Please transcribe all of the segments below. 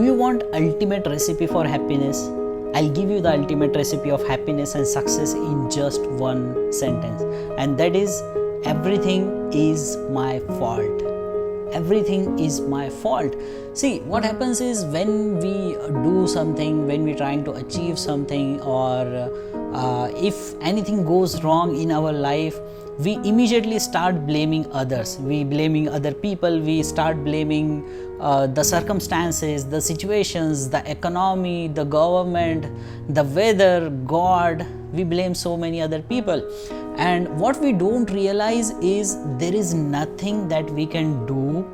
Do you want ultimate recipe for happiness? I'll give you the ultimate recipe of happiness and success in just one sentence, and that is, everything is my fault. Everything is my fault. See, what happens is, when we do something, when we're trying to achieve something, or if anything goes wrong in our life, we immediately start blaming others. We blaming other people. We start blaming the circumstances, the situations, the economy, the government, the weather, God. We blame so many other people. And what we don't realize is, there is nothing that we can do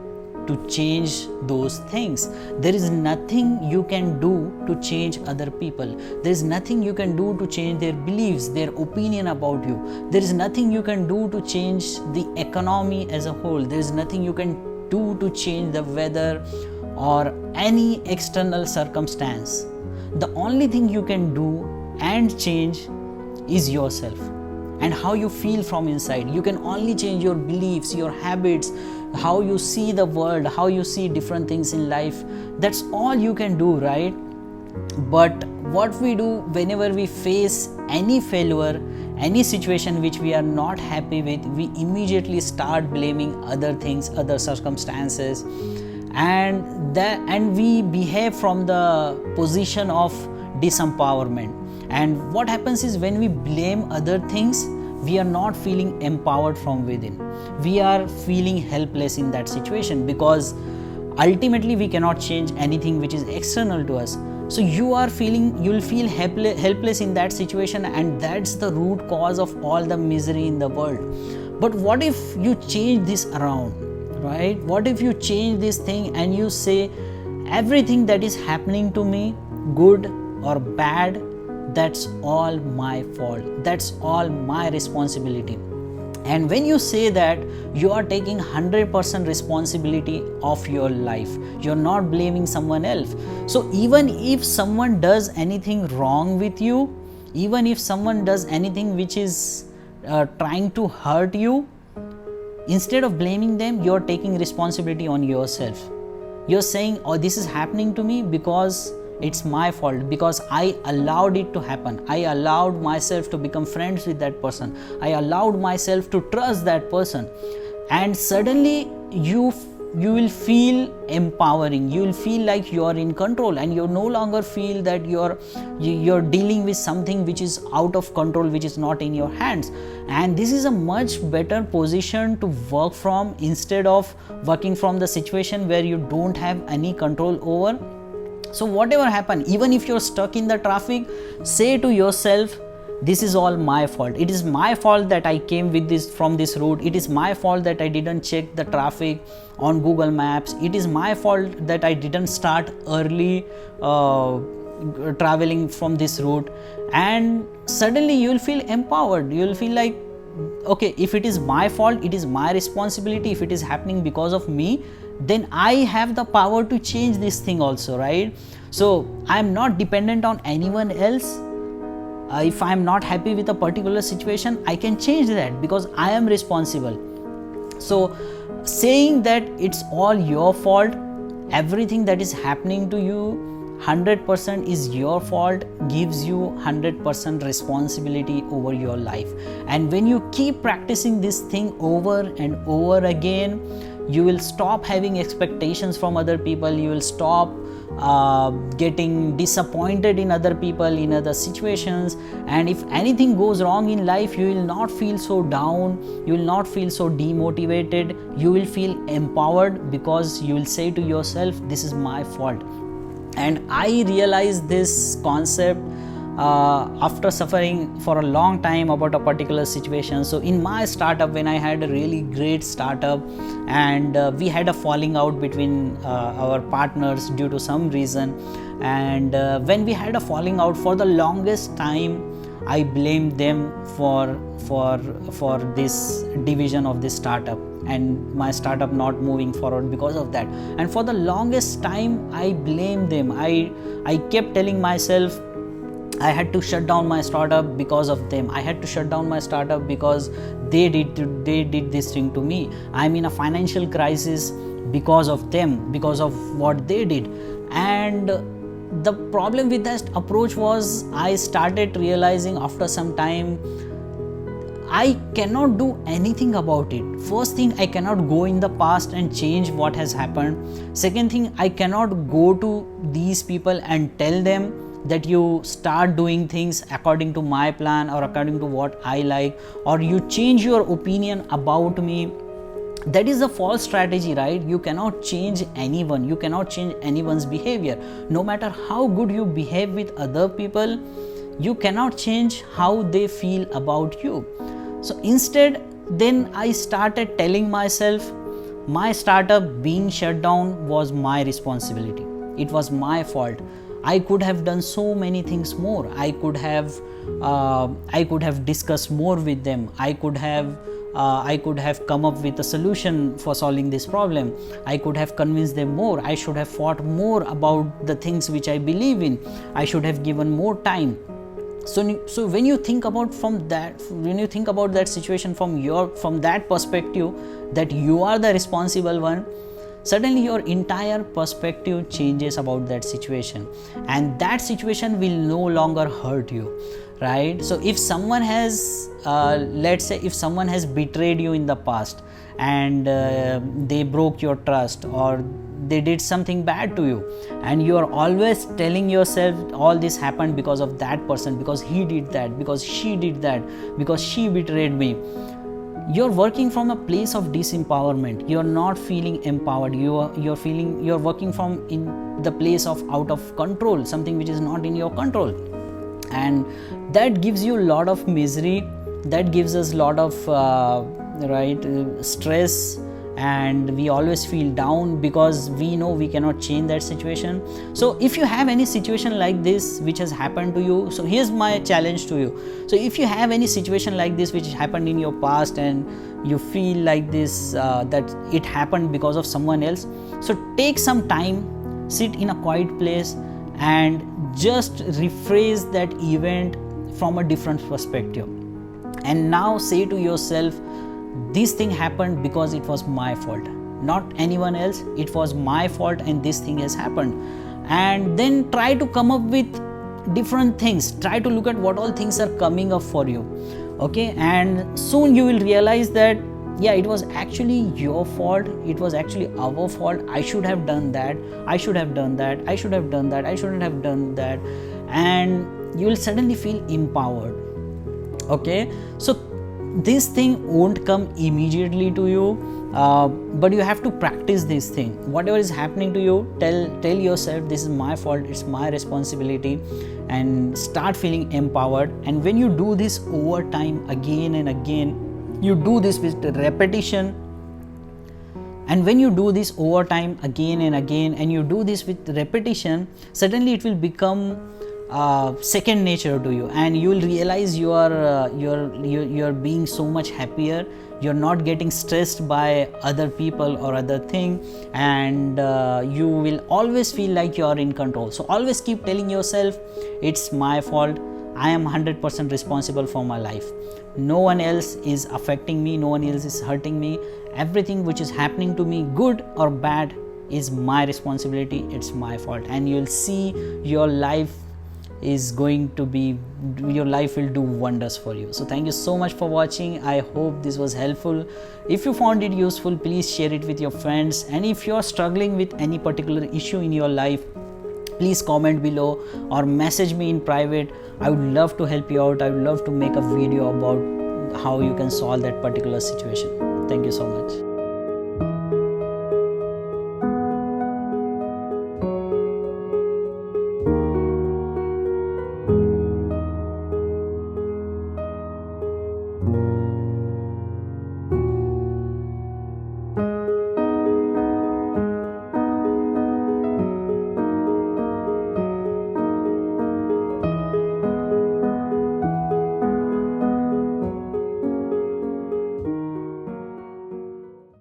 to change those things. There is nothing you can do to change other people. There is nothing you can do to change their beliefs, their opinion about you. There is nothing you can do to change the economy as a whole. There is nothing you can do to change the weather or any external circumstance. The only thing you can do and change is yourself and how you feel from inside. You can only change your beliefs, your habits, how you see the world, how you see different things in life. That's all you can do, right? But what we do whenever we face any failure, any situation which we are not happy with, we immediately start blaming other things, other circumstances, and we behave from the position of disempowerment. And what happens is, when we blame other things, we are not feeling empowered from within. We are feeling helpless in that situation, because ultimately we cannot change anything which is external to us. So you'll feel helpless in that situation, and that's the root cause of all the misery in the world. But what if you change this around, right? What if you change this thing and you say, everything that is happening to me, good or bad, that's all my fault, that's all my responsibility. And when you say that, you are taking 100% responsibility of your life. You're not blaming someone else. So even if someone does anything wrong with you, even if someone does anything which is trying to hurt you, instead of blaming them, you're taking responsibility on yourself. You're saying, oh, this is happening to me because it's my fault, because I allowed it to happen. I allowed myself to become friends with that person. I allowed myself to trust that person. And suddenly you will feel empowering. You will feel like you are in control, and you no longer feel that you're dealing with something which is out of control, which is not in your hands. And this is a much better position to work from, instead of working from the situation where you don't have any control over. So whatever happen, even if you're stuck in the traffic, say to yourself, this is all my fault. It is my fault that I came from this route. It is my fault that I didn't check the traffic on Google Maps. It is my fault that I didn't start early traveling from this route. And suddenly you will feel empowered. You will feel like, okay, if it is my fault, it is my responsibility. If it is happening because of me, then I have the power to change this thing also, right? So I am not dependent on anyone else. If I am not happy with a particular situation, I can change that, because I am responsible. So saying that it's all your fault, everything that is happening to you, 100% is your fault, gives you 100% responsibility over your life. And when you keep practicing this thing over and over again, you will stop having expectations from other people. You will stop getting disappointed in other people, in other situations. And if anything goes wrong in life, you will not feel so down, you will not feel so demotivated. You will feel empowered, because you will say to yourself, this is my fault. And I realized this concept after suffering for a long time about a particular situation. So in my startup, when I had a really great startup, and we had a falling out between our partners due to some reason, and when we had a falling out, for the longest time I blamed them for this division of this startup, and my startup not moving forward because of that. And for the longest time I blamed them. I kept telling myself, I had to shut down my startup because of them. I had to shut down my startup because they did this thing to me. I'm in a financial crisis because of them, because of what they did. And the problem with that approach was, I started realizing after some time, I cannot do anything about it. First thing, I cannot go in the past and change what has happened. Second thing, I cannot go to these people and tell them that you start doing things according to my plan or according to what I like, or you change your opinion about me. That is a false strategy, right? You cannot change anyone. You cannot change anyone's behavior. No matter how good you behave with other people, you cannot change how they feel about you. So instead, then I started telling myself, my startup being shut down was my responsibility. It was my fault. I could have done so many things more. I could have discussed more with them. I could have come up with a solution for solving this problem. I could have convinced them more. I should have fought more about the things which I believe in. I should have given more time. So when you think about that situation from that perspective, that you are the responsible one, suddenly your entire perspective changes about that situation, and that situation will no longer hurt you, right? So if someone has let's say if someone has betrayed you in the past, and they broke your trust, or they did something bad to you, and you are always telling yourself all this happened because of that person, because he did that, because she did that, because she betrayed me, you're working from a place of disempowerment. You're not feeling empowered. You're working from in the place of out of control, something which is not in your control, and that gives you a lot of misery. That gives us a lot of stress, and we always feel down because we know we cannot change that situation. So if you have any situation like this which has happened to you, so here's my challenge to you. So if you have any situation like this which happened in your past, and you feel like this that it happened because of someone else, so take some time, sit in a quiet place, and just rephrase that event from a different perspective, and now say to yourself, this thing happened because it was my fault, not anyone else. It was my fault, and this thing has happened. And then try to come up with different things. Try to look at what all things are coming up for you, okay? And soon you will realize that, yeah, it was actually your fault. It was actually our fault. I should have done that. I should have done that. I should have done that. I shouldn't have done that. And you will suddenly feel empowered, okay? So this thing won't come immediately to you, but you have to practice this thing. Whatever is happening to you, tell yourself, this is my fault, it's my responsibility, and start feeling empowered. And when you do this over time, again and again, you do this with repetition, and when you do this over time, again and again, and you do this with repetition, suddenly it will become second nature to you, and you will realize you're being so much happier. You're not getting stressed by other people or other thing, and you will always feel like you're in control. So always keep telling yourself, it's my fault. I am 100% responsible for my life. No one else is affecting me. No one else is hurting me. Everything which is happening to me, good or bad, is my responsibility. It's my fault. And you'll see your life will do wonders for you. So thank you so much for watching. I hope this was helpful. If you found it useful, please share it with your friends. And if you're struggling with any particular issue in your life, please comment below or message me in private. I would love to help you out. I would love to make a video about how you can solve that particular situation. Thank you so much.